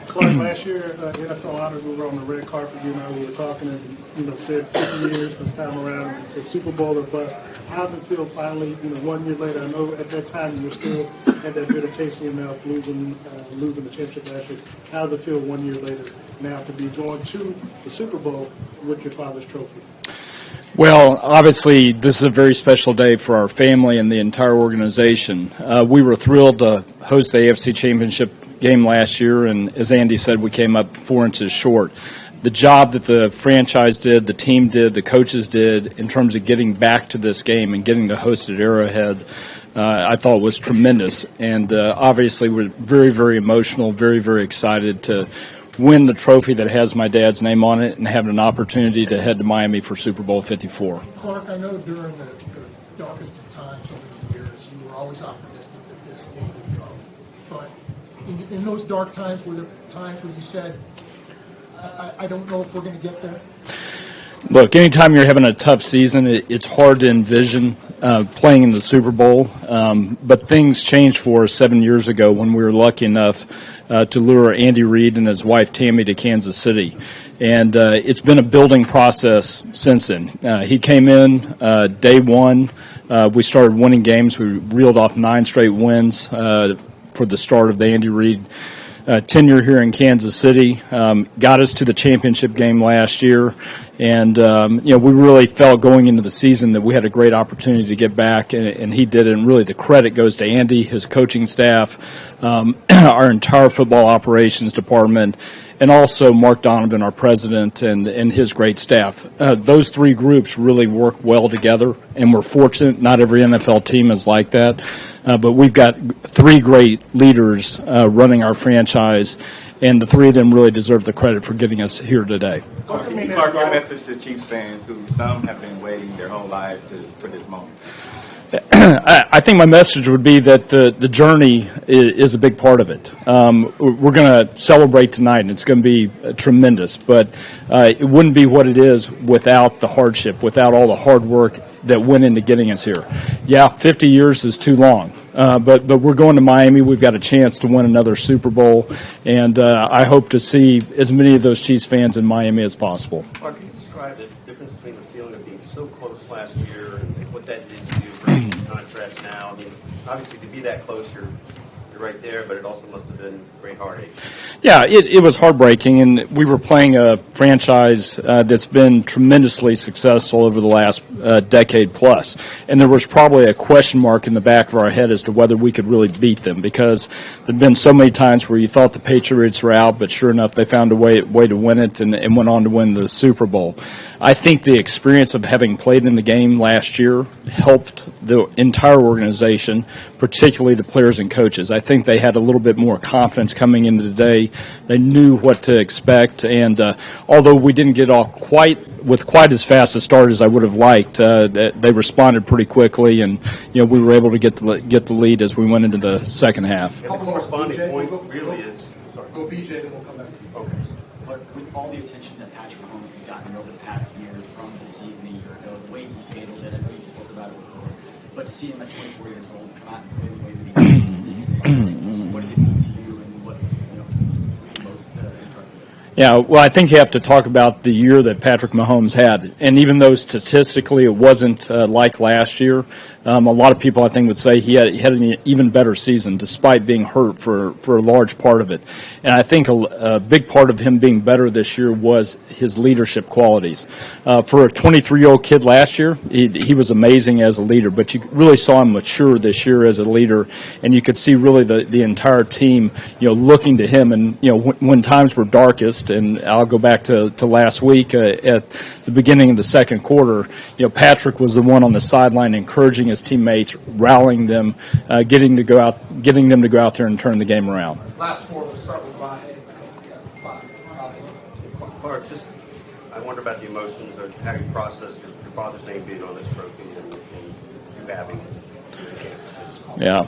Clark, last year, NFL Honors, we were on the red carpet, we were talking and, said 50 years this time around, and said Super Bowl or bust. How does it feel finally, 1 year later? I know at that time you were still had that bitter taste in your mouth losing the championship last year. How does it feel 1 year later now to be going to the Super Bowl with your father's trophy? Well, obviously, this is a very special day for our family and the entire organization. We were thrilled to host the AFC Championship game last year, and as Andy said, we came up 4 inches short. The job that the franchise did, the team did, the coaches did in terms of getting back to this game and getting to host at Arrowhead, I thought was tremendous. And obviously, we're very, very emotional, very, very excited to win the trophy that has my dad's name on it and have an opportunity to head to Miami for Super Bowl 54. Clark, I know during the darkest of times over the years, you were always optimistic that this game would go. But in those dark times, were there times where you said, I don't know if we're going to get there? Look, anytime you're having a tough season, it's hard to envision playing in the Super Bowl. But things changed for us 7 years ago when we were lucky enough to lure Andy Reid and his wife Tammy to Kansas City. And it's been a building process since then. He came in day one. We started winning games. We reeled off 9 straight wins for the start of the Andy Reid tenure here in Kansas City. Got us to the championship game last year. And, we really felt going into the season that we had a great opportunity to get back, and he did it. And really the credit goes to Andy, his coaching staff, our entire football operations department, and also Mark Donovan, our president, and his great staff. Those 3 groups really work well together, and we're fortunate. Not every NFL team is like that. But we've got 3 great leaders running our franchise, and the 3 of them really deserve the credit for getting us here today. Clark, your message to Chiefs fans who some have been waiting their whole lives for this moment. I think my message would be that the journey is a big part of it. We're going to celebrate tonight, and it's going to be tremendous, but it wouldn't be what it is without the hardship, without all the hard work that went into getting us here. Yeah, 50 years is too long, but we're going to Miami. We've got a chance to win another Super Bowl, and I hope to see as many of those Chiefs fans in Miami as possible. Mark, can you describe the difference between the feeling of being so close last year and what that did to you versus contrast now? I mean, obviously to be that close, you're right there, but it also must have been great heartache. Yeah, it was heartbreaking, and we were playing a franchise that's been tremendously successful over the last decade plus, and there was probably a question mark in the back of our head as to whether we could really beat them, because there'd been so many times where you thought the Patriots were out, but sure enough, they found a way to win it and went on to win the Super Bowl. I think the experience of having played in the game last year helped the entire organization, particularly the players and coaches. I think they had a little bit more confidence coming into today. They knew what to expect, and although we didn't get off quite as fast a start as I would have liked, they responded pretty quickly, and we were able to get the lead as we went into the second half. And the corresponding point really is. Sorry. Go BJ, then we'll come back. Okay. But with all the attention that Patrick Mahomes has gotten over the past year from the season a year ago, the way he's handled it, I know you spoke about it before, but to see him at 24 years old come out and play the way that he did, what did it mean to you, and what were you most interested in? Yeah, well, I think you have to talk about the year that Patrick Mahomes had. And even though statistically it wasn't like last year, a lot of people I think would say he had an even better season despite being hurt for a large part of it. And I think a big part of him being better this year was his leadership qualities. For a 23-year-old kid last year, he was amazing as a leader, but you really saw him mature this year as a leader, and you could see really the entire team looking to him. And when times were darkest, and I'll go back to last week at the beginning of the second quarter, Patrick was the one on the sideline encouraging his teammates, rallying them, getting them to go out there and turn the game around. Last 4, we'll start with Ryan. 5. Clark, I wonder about the emotions of how you processed your father's name being on this trophy and you having the chance to Yeah.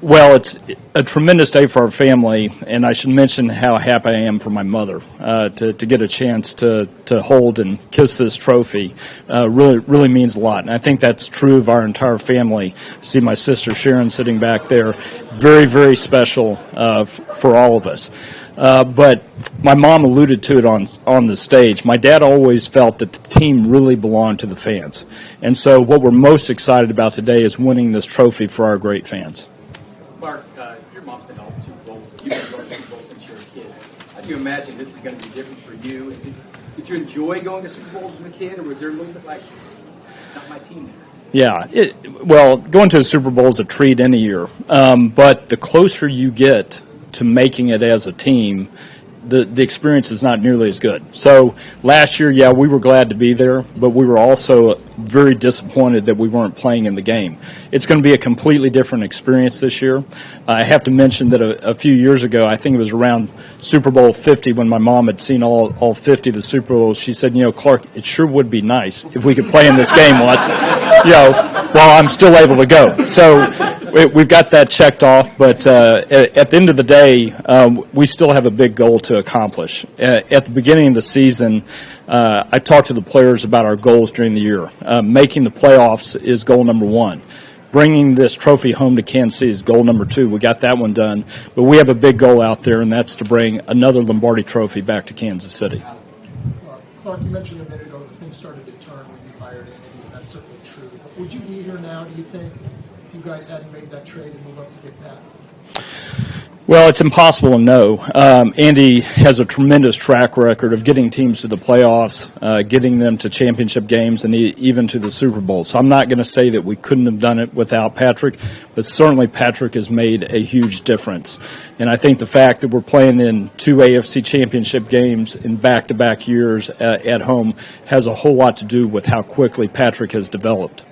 Well, it's a tremendous day for our family, and I should mention how happy I am for my mother to get a chance to hold and kiss this trophy. Really means a lot, and I think that's true of our entire family. I see my sister Sharon sitting back there. Very, very special for all of us. But my mom alluded to it on the stage. My dad always felt that the team really belonged to the fans. And so what we're most excited about today is winning this trophy for our great fans. Mark, your mom's been to all the Super Bowls. You've been going to Super Bowls since you were a kid. How do you imagine this is going to be different for you? And did you enjoy going to Super Bowls as a kid, or was there a little bit like, it's not my team there? Yeah, well, going to a Super Bowl is a treat any year. But the closer you get to making it as a team, the experience is not nearly as good. So last year, yeah, we were glad to be there, but we were also very disappointed that we weren't playing in the game. It's going to be a completely different experience this year. I have to mention that a few years ago, I think it was around Super Bowl 50, when my mom had seen all 50 of the Super Bowls, she said, Clark, it sure would be nice if we could play in this game once, while I'm still able to go. So we've got that checked off, but at the end of the day, we still have a big goal to accomplish. At the beginning of the season, I talked to the players about our goals during the year. Making the playoffs is goal number 1. Bringing this trophy home to Kansas City is goal number 2. We got that one done, but we have a big goal out there, and that's to bring another Lombardi trophy back to Kansas City. Clark, you mentioned a minute ago that things started to turn when you hired Andy, and that's certainly true. But would you be here now, do you think, if you guys hadn't made that trade and move up to get Pat? Well, it's impossible to know. Andy has a tremendous track record of getting teams to the playoffs, getting them to championship games, and even to the Super Bowl. So I'm not going to say that we couldn't have done it without Patrick, but certainly Patrick has made a huge difference. And I think the fact that we're playing in 2 AFC Championship games in back-to-back years at home has a whole lot to do with how quickly Patrick has developed.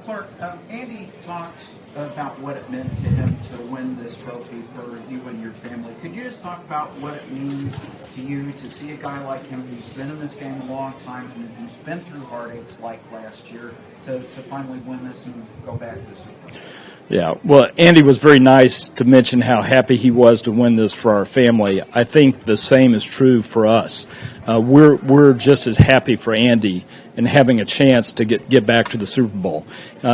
Clark, Andy talks about what it meant to him to win this trophy for you and your family. Could you just talk about what it means to you to see a guy like him who's been in this game a long time and who's been through heartaches like last year to finally win this and go back to the Super Bowl? Yeah, well, Andy was very nice to mention how happy he was to win this for our family. I think the same is true for us. We're just as happy for Andy and having a chance to get back to the Super Bowl.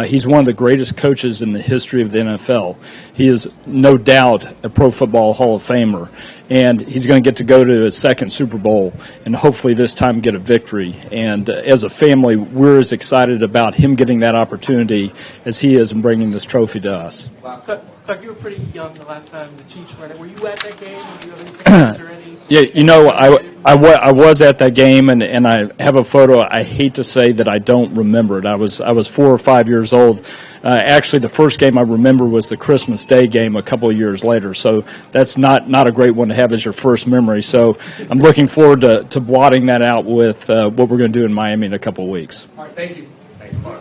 He's one of the greatest coaches in the history of the NFL. He is no doubt a Pro Football Hall of Famer, and he's going to get to go to his second Super Bowl and hopefully this time get a victory. And as a family, we're as excited about him getting that opportunity as he is in bringing this trophy to us. Clark, you were pretty young the last time the Chiefs were in it. Were you at that game? Did you have any pictures or any? Yeah, I was at that game, and I have a photo. I hate to say that I don't remember it. I was 4 or 5 years old. Actually, the first game I remember was the Christmas Day game a couple of years later. So that's not a great one to have as your first memory. So I'm looking forward to blotting that out with what we're going to do in Miami in a couple of weeks. All right, thank you. Thanks, Mark.